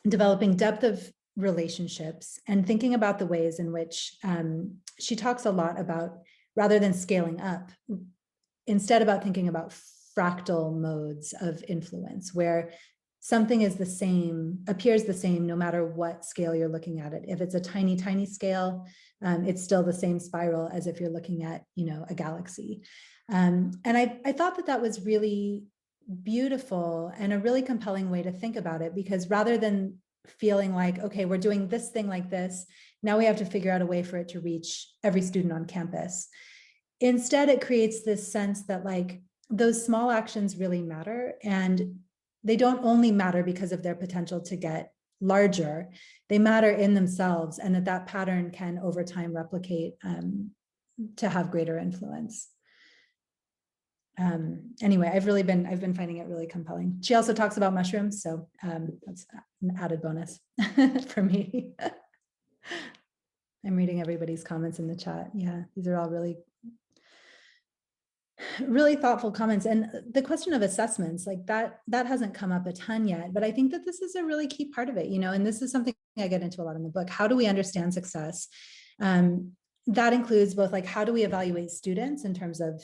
developing depth of relationships and thinking about the ways in which she talks a lot about, rather than scaling up, instead about thinking about fractal modes of influence, where something is the same, appears the same, no matter what scale you're looking at it. If it's a tiny, tiny scale, it's still the same spiral as if you're looking at, you know, a galaxy. And I thought that that was really beautiful and a really compelling way to think about it, because rather than feeling like, okay, we're doing this thing like this, now we have to figure out a way for it to reach every student on campus. Instead, it creates this sense that like those small actions really matter, and they don't only matter because of their potential to get larger, they matter in themselves, and that pattern can over time replicate to have greater influence. Anyway, I've been finding it really compelling. She also talks about mushrooms, so that's an added bonus for me. I'm reading everybody's comments in the chat. Yeah, these are all really thoughtful comments. And the question of assessments, like that hasn't come up a ton yet, but I think that this is a really key part of it, you know, and this is something I get into a lot in the book. How do we understand success? That includes both like, how do we evaluate students in terms of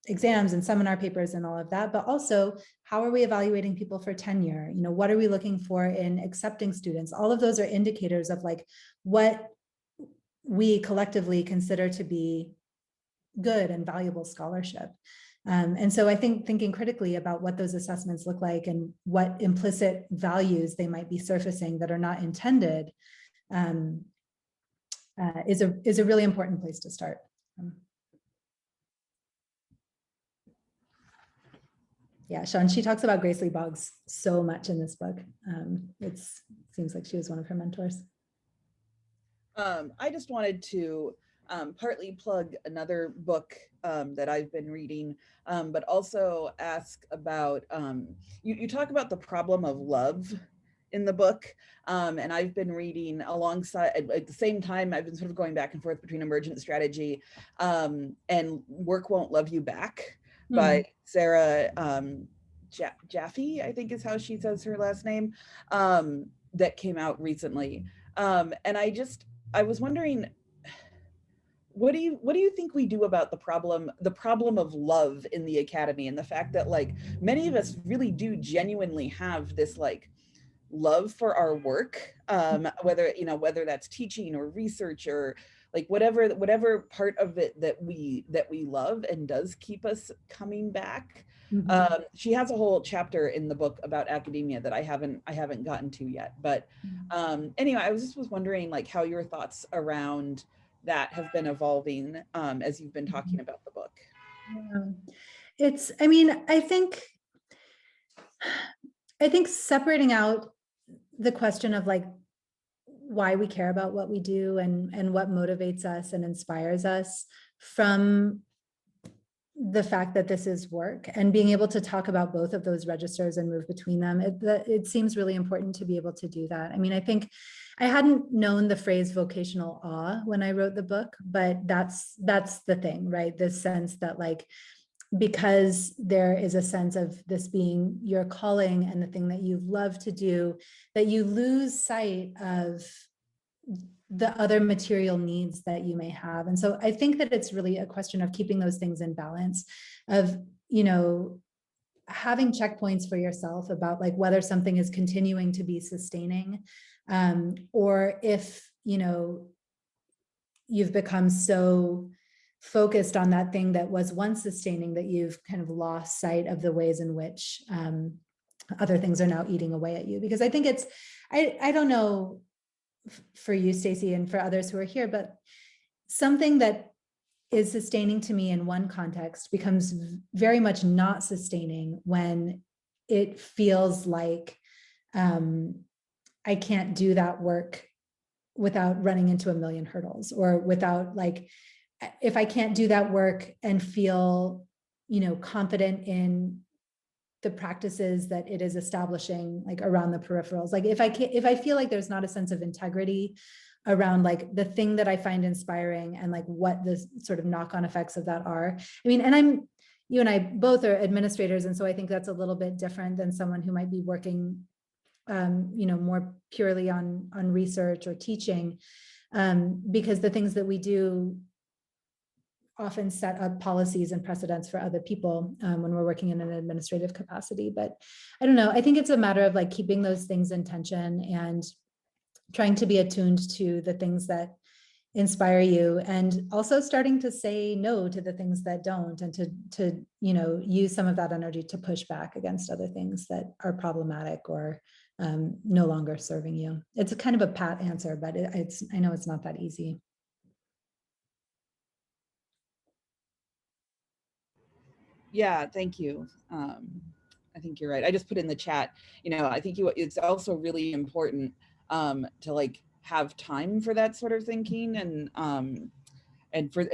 exams and seminar papers and all of that, but also how are we evaluating people for tenure? You know, what are we looking for in accepting students? All of those are indicators of like what we collectively consider to be good and valuable scholarship. And so I think thinking critically about what those assessments look like and what implicit values they might be surfacing that are not intended is a really important place to start. Yeah, Sean, she talks about Grace Lee Boggs so much in this book. It seems like she was one of her mentors. I just wanted to partly plug another book that I've been reading, but also ask about, you talk about the problem of love in the book, and I've been reading alongside, at the same time, I've been sort of going back and forth between Emergent Strategy and Work Won't Love You Back by Sarah Jaffe, I think is how she says her last name, that came out recently. And I was wondering, what do you think we do about the problem of love in the academy, and the fact that like many of us really do genuinely have this like love for our work, whether that's teaching or research or like whatever part of it that we love and does keep us coming back. She has a whole chapter in the book about academia that I haven't gotten to yet, but anyway, I was wondering like how your thoughts around that have been evolving as you've been talking about the book. I mean, I think separating out the question of like why we care about what we do and what motivates us and inspires us from the fact that this is work, and being able to talk about both of those registers and move between them, it seems really important to be able to do that. I mean, I think I hadn't known the phrase vocational awe when I wrote the book, but that's the thing, right? This sense that like, because there is a sense of this being your calling and the thing that you love to do, that you lose sight of the other material needs that you may have. And so I think that it's really a question of keeping those things in balance, of, you know, having checkpoints for yourself about like whether something is continuing to be sustaining, or if, you know, you've become so focused on that thing that was once sustaining that you've kind of lost sight of the ways in which other things are now eating away at you. Because I think it's, I don't know for you, Stacey, and for others who are here, but something that is sustaining to me in one context becomes very much not sustaining when it feels like I can't do that work without running into a million hurdles, or without like, if I can't do that work and feel, you know, confident in the practices that it is establishing, like around the peripherals. Like if I feel like there's not a sense of integrity around like the thing that I find inspiring and like what the sort of knock-on effects of that are. I mean, and you and I both are administrators. And so I think that's a little bit different than someone who might be working, you know, more purely on research or teaching, because the things that we do often set up policies and precedents for other people when we're working in an administrative capacity. But I don't know, I think it's a matter of like keeping those things in tension and trying to be attuned to the things that inspire you, and also starting to say no to the things that don't, and to you know, use some of that energy to push back against other things that are problematic or no longer serving you. It's a kind of a pat answer, but I know it's not that easy. Yeah, thank you. I think you're right. I just put in the chat, you know, I think it's also really important to like have time for that sort of thinking, and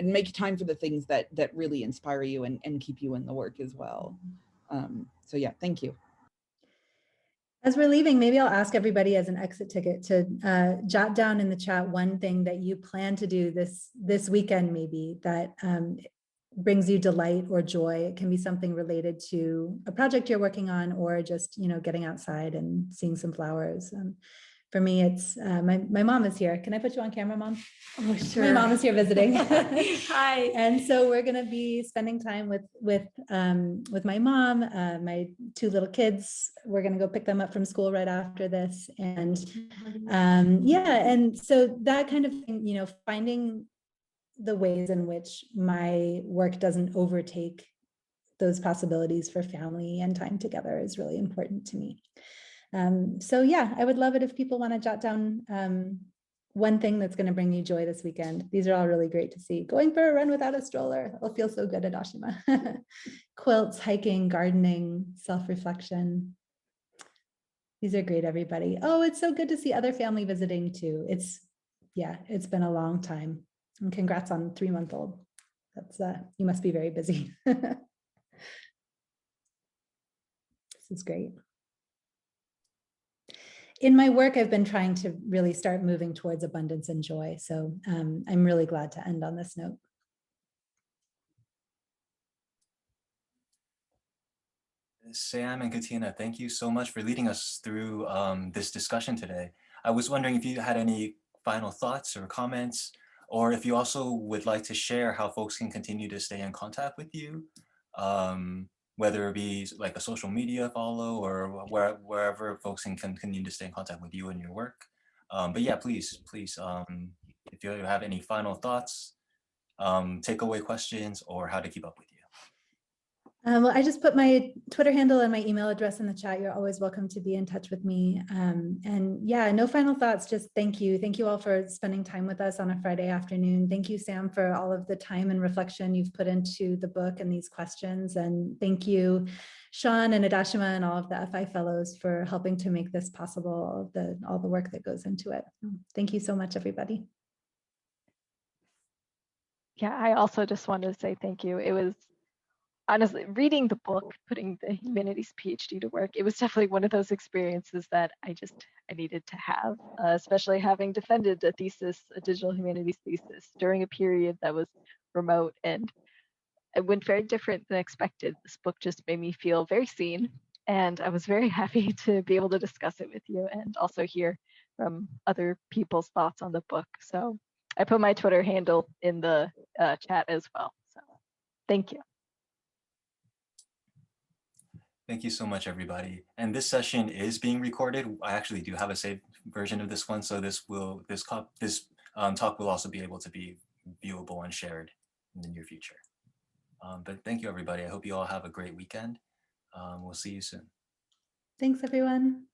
make time for the things that really inspire you and keep you in the work as well. So yeah, thank you. As we're leaving, maybe I'll ask everybody as an exit ticket to jot down in the chat one thing that you plan to do this weekend, maybe that brings you delight or joy. It can be something related to a project you're working on, or just, you know, getting outside and seeing some flowers. For me, it's my mom is here. Can I put you on camera, Mom? Oh, sure. My mom is here visiting. Hi. And so we're going to be spending time with my mom, my two little kids. We're going to go pick them up from school right after this. And yeah, and so that kind of thing, you know, finding the ways in which my work doesn't overtake those possibilities for family and time together is really important to me. So yeah, I would love it if people want to jot down one thing that's going to bring you joy this weekend. These are all really great to see. Going for a run without a stroller. It'll feel so good at Ashima. Quilts, hiking, gardening, self-reflection. These are great, everybody. Oh, it's so good to see other family visiting too. It's been a long time. And congrats on 3-month-old. That's you must be very busy. This is great. In my work, I've been trying to really start moving towards abundance and joy. So I'm really glad to end on this note. Sam and Katina, thank you so much for leading us through this discussion today. I was wondering if you had any final thoughts or comments, or if you also would like to share how folks can continue to stay in contact with you, whether it be like a social media follow or wherever folks can continue to stay in contact with you and your work. But yeah, please, if you have any final thoughts, takeaway questions, or how to keep up with you. Well, I just put my Twitter handle and my email address in the chat. You're always welcome to be in touch with me. And yeah, no final thoughts, just thank you. Thank you all for spending time with us on a Friday afternoon. Thank you, Sam, for all of the time and reflection you've put into the book and these questions. And thank you, Sean and Adashima and all of the FI fellows for helping to make this possible, all the work that goes into it. Thank you so much, everybody. Yeah, I also just wanted to say thank you. It was honestly reading the book, putting the Humanities PhD to work. It was definitely one of those experiences that I needed to have, especially having defended a thesis, a digital humanities thesis, during a period that was remote, and it went very different than expected. This book just made me feel very seen, and I was very happy to be able to discuss it with you and also hear from other people's thoughts on the book. So I put my Twitter handle in the chat as well. So thank you. Thank you so much, everybody. And this session is being recorded. I actually do have a saved version of this one, so this talk will also be able to be viewable and shared in the near future. But thank you, everybody. I hope you all have a great weekend. We'll see you soon. Thanks, everyone.